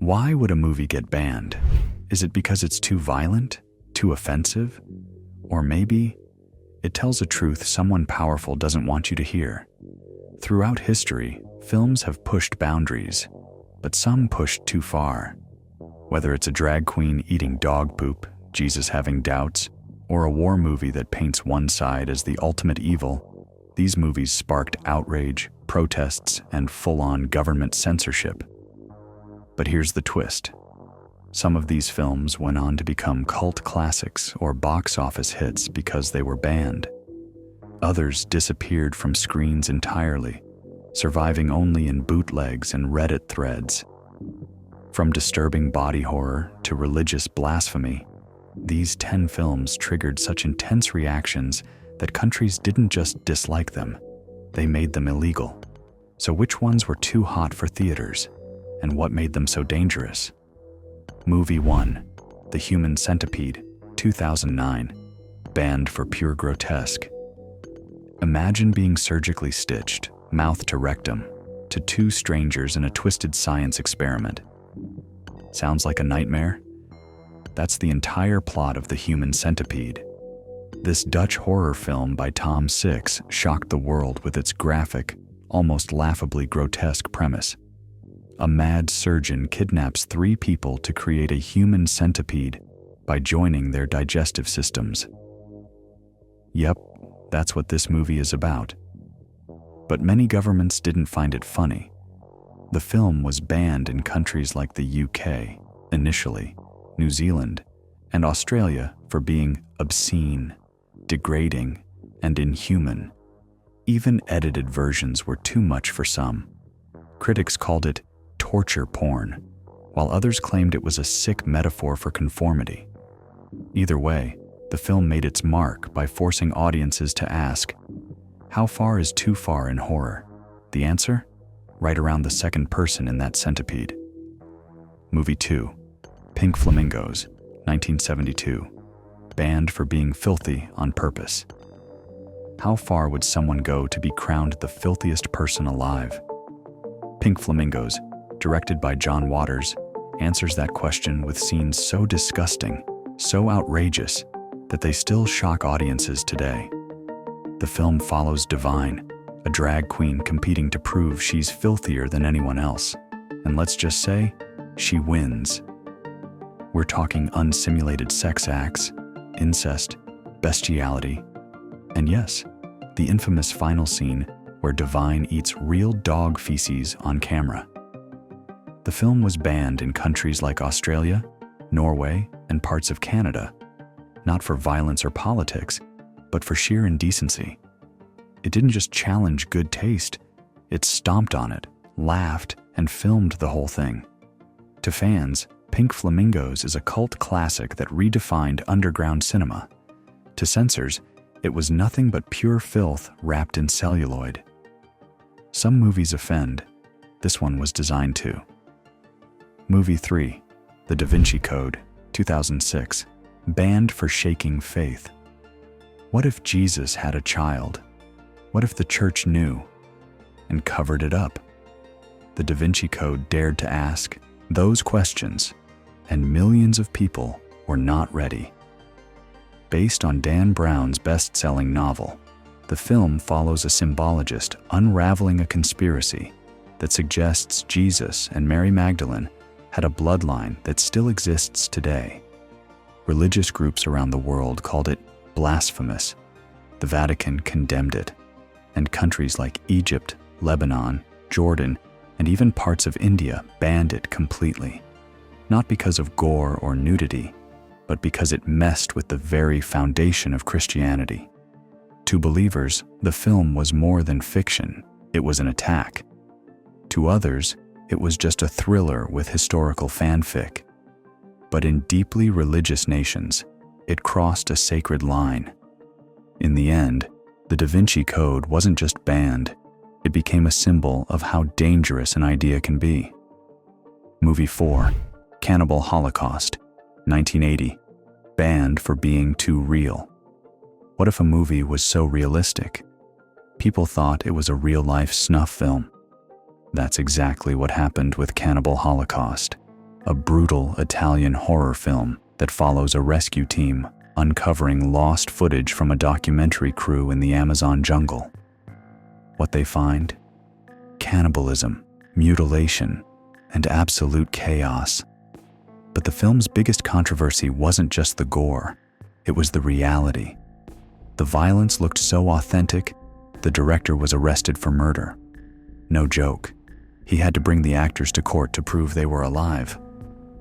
Why would a movie get banned? Is it because it's too violent? Too offensive? Or maybe it tells a truth someone powerful doesn't want you to hear? Throughout history, films have pushed boundaries, but some pushed too far. Whether it's a drag queen eating dog poop, Jesus having doubts, or a war movie that paints one side as the ultimate evil, these movies sparked outrage, protests, and full-on government censorship. But here's the twist. Some of these films went on to become cult classics or box office hits because they were banned. Others disappeared from screens entirely, surviving only in bootlegs and Reddit threads. From disturbing body horror to religious blasphemy, these 10 films triggered such intense reactions that countries didn't just dislike them, they made them illegal. So which ones were too hot for theaters, and what made them so dangerous? Movie 1, The Human Centipede, 2009, banned for pure grotesque. Imagine being surgically stitched, mouth to rectum, to two strangers in a twisted science experiment. Sounds like a nightmare? That's the entire plot of The Human Centipede. This Dutch horror film by Tom Six shocked the world with its graphic, almost laughably grotesque premise. A mad surgeon kidnaps 3 people to create a human centipede by joining their digestive systems. Yep, that's what this movie is about. But many governments didn't find it funny. The film was banned in countries like the UK, initially, New Zealand, and Australia for being obscene, degrading, and inhuman. Even edited versions were too much for some. Critics called it torture porn, while others claimed it was a sick metaphor for conformity. Either way, the film made its mark by forcing audiences to ask, how far is too far in horror? The answer? Right around the second person in that centipede. Movie 2, Pink Flamingos, 1972, banned for being filthy on purpose. How far would someone go to be crowned the filthiest person alive? Pink Flamingos, directed by John Waters, answers that question with scenes so disgusting, so outrageous, that they still shock audiences today. The film follows Divine, a drag queen competing to prove she's filthier than anyone else. And let's just say, she wins. We're talking unsimulated sex acts, incest, bestiality, and yes, the infamous final scene where Divine eats real dog feces on camera. The film was banned in countries like Australia, Norway, and parts of Canada, not for violence or politics, but for sheer indecency. It didn't just challenge good taste, it stomped on it, laughed, and filmed the whole thing. To fans, Pink Flamingos is a cult classic that redefined underground cinema. To censors, it was nothing but pure filth wrapped in celluloid. Some movies offend. This one was designed to. Movie 3, The Da Vinci Code, 2006, banned for shaking faith. What if Jesus had a child? What if the church knew and covered it up? The Da Vinci Code dared to ask those questions, and millions of people were not ready. Based on Dan Brown's best-selling novel, the film follows a symbologist unraveling a conspiracy that suggests Jesus and Mary Magdalene had a bloodline that still exists today. Religious groups around the world called it blasphemous. The Vatican condemned it, and countries like Egypt, Lebanon, Jordan, and even parts of India banned it completely. Not because of gore or nudity, but because it messed with the very foundation of Christianity. To believers, the film was more than fiction, it was an attack. To others, it was just a thriller with historical fanfic. But in deeply religious nations, it crossed a sacred line. In the end, the Da Vinci Code wasn't just banned, it became a symbol of how dangerous an idea can be. Movie 4, Cannibal Holocaust, 1980, banned for being too real. What if a movie was so realistic? People thought it was a real-life snuff film. That's exactly what happened with Cannibal Holocaust, a brutal Italian horror film that follows a rescue team uncovering lost footage from a documentary crew in the Amazon jungle. What they find? Cannibalism, mutilation, and absolute chaos. But the film's biggest controversy wasn't just the gore, it was the reality. The violence looked so authentic, the director was arrested for murder. No joke. He had to bring the actors to court to prove they were alive.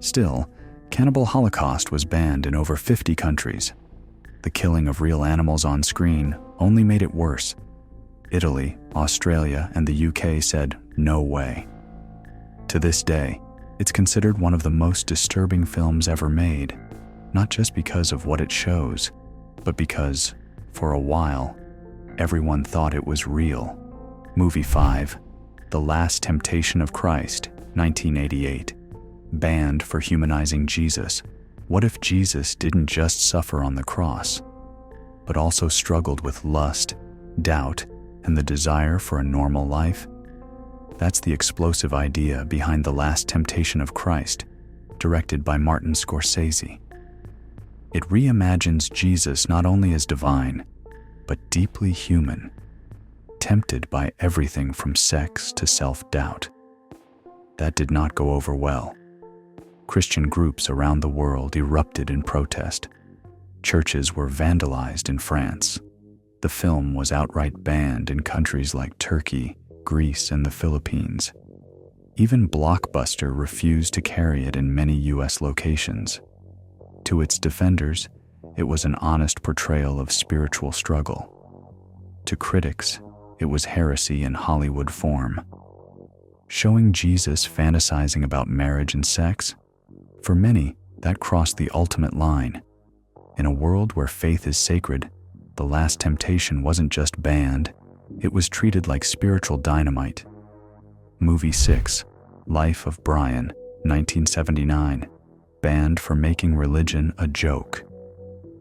Still, Cannibal Holocaust was banned in over 50 countries. The killing of real animals on screen only made it worse. Italy, Australia, and the UK said, "No way." To this day, it's considered one of the most disturbing films ever made, not just because of what it shows, but because, for a while, everyone thought it was real. Movie 5, The Last Temptation of Christ, 1988. Banned for humanizing Jesus. What if Jesus didn't just suffer on the cross, but also struggled with lust, doubt, and the desire for a normal life? That's the explosive idea behind The Last Temptation of Christ, directed by Martin Scorsese. It reimagines Jesus not only as divine, but deeply human, tempted by everything from sex to self-doubt. That did not go over well. Christian groups around the world erupted in protest. Churches were vandalized in France. The film was outright banned in countries like Turkey, Greece, and the Philippines. Even Blockbuster refused to carry it in many US locations. To its defenders, it was an honest portrayal of spiritual struggle. To critics, it was heresy in Hollywood form. Showing Jesus fantasizing about marriage and sex? For many, that crossed the ultimate line. In a world where faith is sacred, The Last Temptation wasn't just banned, it was treated like spiritual dynamite. Movie 6, Life of Brian, 1979. Banned for making religion a joke.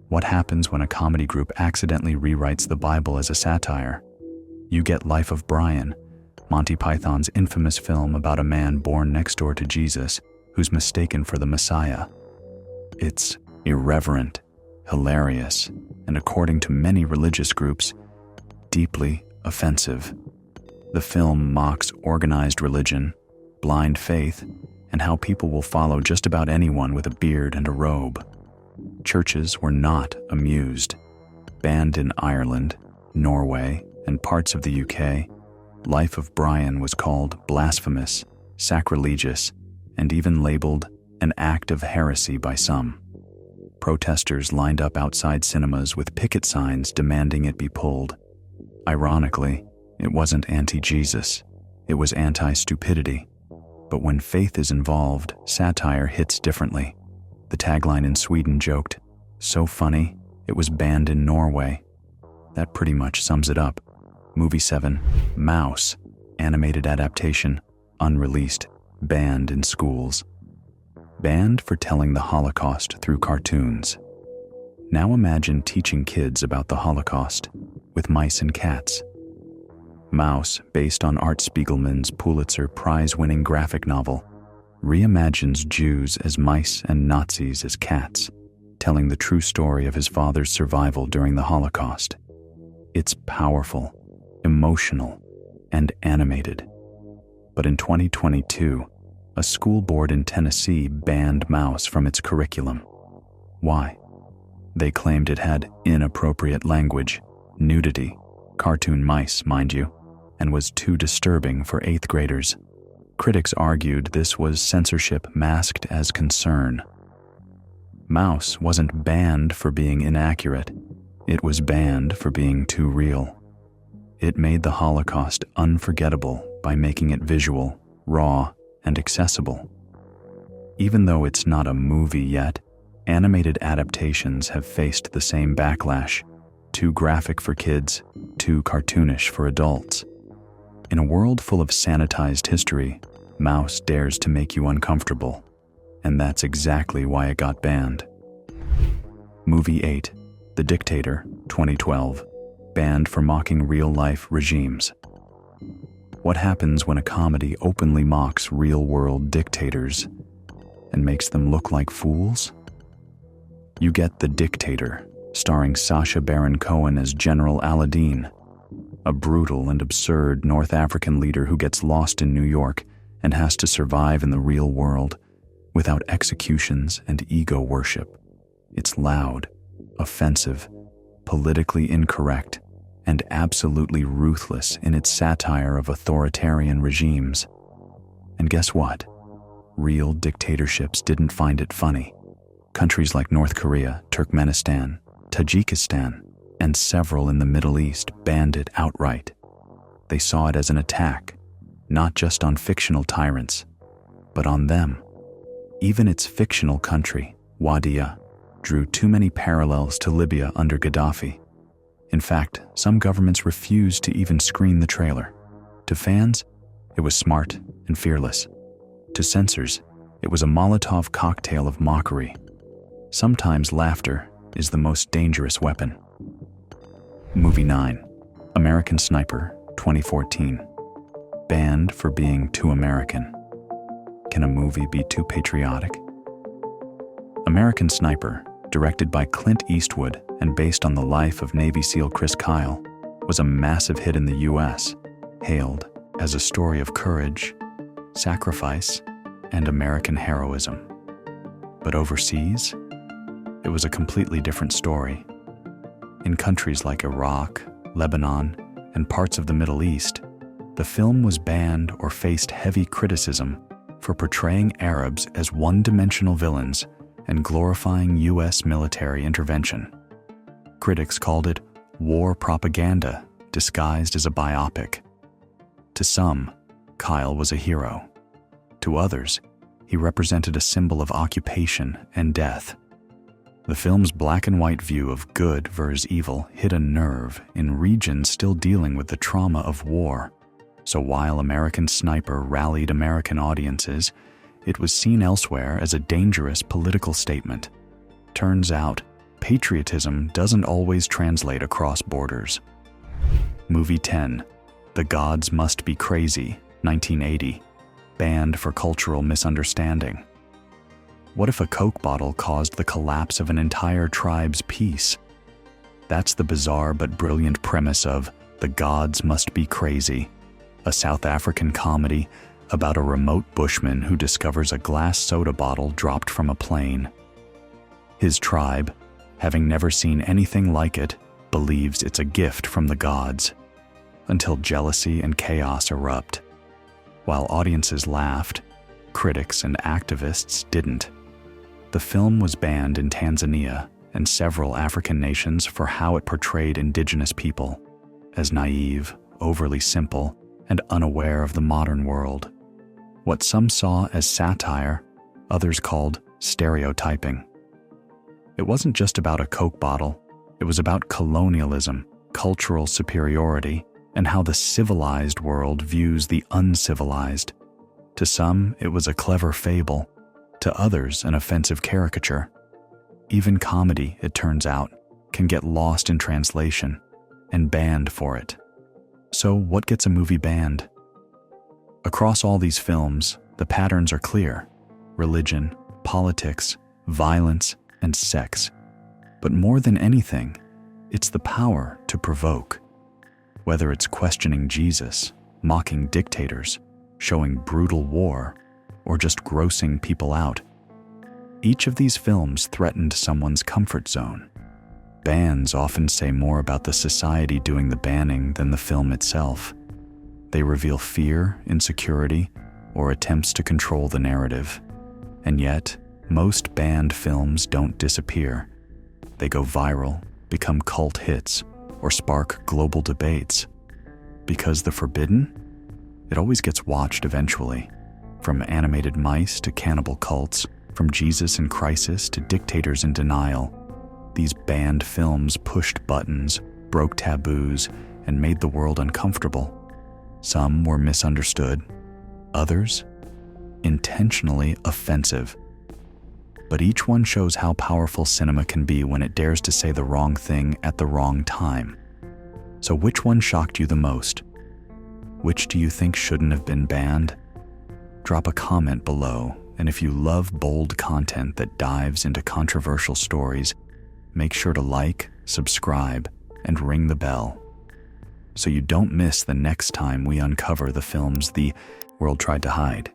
What happens when a comedy group accidentally rewrites the Bible as a satire? You get Life of Brian, Monty Python's infamous film about a man born next door to Jesus who's mistaken for the Messiah. It's irreverent, hilarious, and according to many religious groups, deeply offensive. The film mocks organized religion, blind faith, and how people will follow just about anyone with a beard and a robe. Churches were not amused. Banned in Ireland, Norway, and parts of the UK, Life of Brian was called blasphemous, sacrilegious, and even labeled an act of heresy by some. Protesters lined up outside cinemas with picket signs demanding it be pulled. Ironically, it wasn't anti-Jesus, it was anti-stupidity. But when faith is involved, satire hits differently. The tagline in Sweden joked, "So funny, it was banned in Norway." That pretty much sums it up. Movie 7, Mouse, animated adaptation, unreleased, banned in schools. Banned for telling the Holocaust through cartoons. Now imagine teaching kids about the Holocaust with mice and cats. Mouse, based on Art Spiegelman's Pulitzer Prize-winning graphic novel, reimagines Jews as mice and Nazis as cats, telling the true story of his father's survival during the Holocaust. It's powerful, emotional, and animated. But in 2022, a school board in Tennessee banned Mouse from its curriculum. Why? They claimed it had inappropriate language, nudity, cartoon mice, mind you, and was too disturbing for 8th graders. Critics argued this was censorship masked as concern. Mouse wasn't banned for being inaccurate. It was banned for being too real. It made the Holocaust unforgettable by making it visual, raw, and accessible. Even though it's not a movie yet, animated adaptations have faced the same backlash. Too graphic for kids, too cartoonish for adults. In a world full of sanitized history, Mouse dares to make you uncomfortable, and that's exactly why it got banned. Movie 8, The Dictator, 2012, banned for mocking real-life regimes. What happens when a comedy openly mocks real-world dictators? And and makes them look like fools? You get The Dictator, starring Sacha Baron Cohen as General Aladdin, a brutal and absurd North African leader who gets lost in New York and has to survive in the real world without executions and ego worship. It's loud, offensive, politically incorrect, and absolutely ruthless in its satire of authoritarian regimes. And guess what? Real dictatorships didn't find it funny. Countries like North Korea, Turkmenistan, Tajikistan, and several in the Middle East banned it outright. They saw it as an attack, not just on fictional tyrants, but on them. Even its fictional country, Wadiya, drew too many parallels to Libya under Gaddafi. In fact, some governments refused to even screen the trailer. To fans, it was smart and fearless. To censors, it was a Molotov cocktail of mockery. Sometimes laughter is the most dangerous weapon. Movie 9, American Sniper, 2014. Banned for being too American. Can a movie be too patriotic? American Sniper, directed by Clint Eastwood and based on the life of Navy SEAL Chris Kyle, was a massive hit in the US, hailed as a story of courage, sacrifice, and American heroism. But overseas, it was a completely different story. In countries like Iraq, Lebanon, and parts of the Middle East, the film was banned or faced heavy criticism for portraying Arabs as one-dimensional villains and glorifying US military intervention. Critics called it war propaganda disguised as a biopic. To some, Kyle was a hero. To others, he represented a symbol of occupation and death. The film's black and white view of good versus evil hit a nerve in regions still dealing with the trauma of war. So while American Sniper rallied American audiences, it was seen elsewhere as a dangerous political statement. Turns out, patriotism doesn't always translate across borders. Movie 10, The Gods Must Be Crazy, 1980, banned for cultural misunderstanding. What if a Coke bottle caused the collapse of an entire tribe's peace? That's the bizarre but brilliant premise of The Gods Must Be Crazy, a South African comedy about a remote bushman who discovers a glass soda bottle dropped from a plane. His tribe, having never seen anything like it, believes it's a gift from the gods, until jealousy and chaos erupt. While audiences laughed, critics and activists didn't. The film was banned in Tanzania and several African nations for how it portrayed indigenous people as naive, overly simple, and unaware of the modern world. What some saw as satire, others called stereotyping. It wasn't just about a Coke bottle, it was about colonialism, cultural superiority, and how the civilized world views the uncivilized. To some, it was a clever fable. To others, an offensive caricature. Even comedy, it turns out, can get lost in translation and banned for it. So what gets a movie banned? Across all these films, the patterns are clear: religion, politics, violence, and sex. But more than anything, it's the power to provoke. Whether it's questioning Jesus, mocking dictators, showing brutal war, or just grossing people out. Each of these films threatened someone's comfort zone. Bans often say more about the society doing the banning than the film itself. They reveal fear, insecurity, or attempts to control the narrative. And yet, most banned films don't disappear. They go viral, become cult hits, or spark global debates. Because the forbidden? It always gets watched eventually. From animated mice to cannibal cults, from Jesus in crisis to dictators in denial, these banned films pushed buttons, broke taboos, and made the world uncomfortable. Some were misunderstood, others intentionally offensive. But each one shows how powerful cinema can be when it dares to say the wrong thing at the wrong time. So which one shocked you the most? Which do you think shouldn't have been banned? Drop a comment below And if you love bold content that dives into controversial stories, make sure to like, subscribe, and ring the bell so you don't miss the next time we uncover the films the world tried to hide.